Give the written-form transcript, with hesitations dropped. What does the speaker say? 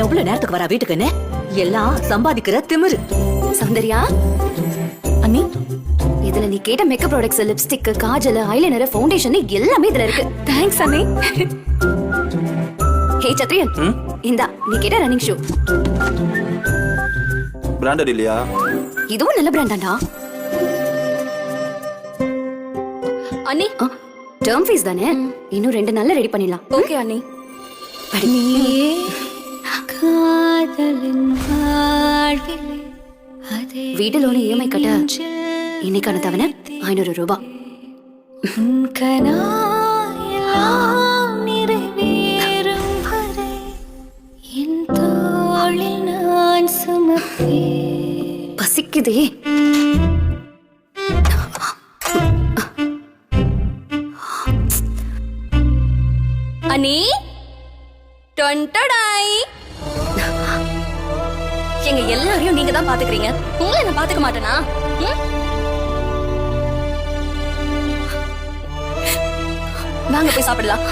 எவ்வளவு நேரத்துக்கு வரா வீட்டுக்குன்னு எல்லாம் சம்பாதிக்கிற திமிரு. சௌந்தர்யா அண்ணி, இதுல நீ கேட்ட makeup products, lipstick, Kajal, eyeliner, foundation எல்லாமே இதுல இருக்கு. தேங்க்ஸ் அண்ணி. ஹே சத்ரியன், இந்தா நீ கேட்ட ரன்னிங் ஷூ. பிராண்டட் இல்லையா? இதுவும் நல்ல பிராண்ட் தான்டா. அண்ணி, டேர்ம் ஃபீஸ் தானே, இன்னும் 2 நாள்ல ரெடி பண்ணிடலாம். ஓகே அண்ணி. படி. வீட்டு லோன் இஎம்ஐ கட்ட இன்னைக்கான தவணை 500 ரூபாய். பசிக்குதே. அண்ணி, டொண்டடாய். எங்க எல்லாரையும் நீங்க தான் பாத்துக்கிறீங்க, உங்களை நான் பாத்துக்க மாட்டேனா? வாங்க போய் சாப்பிடலாம்.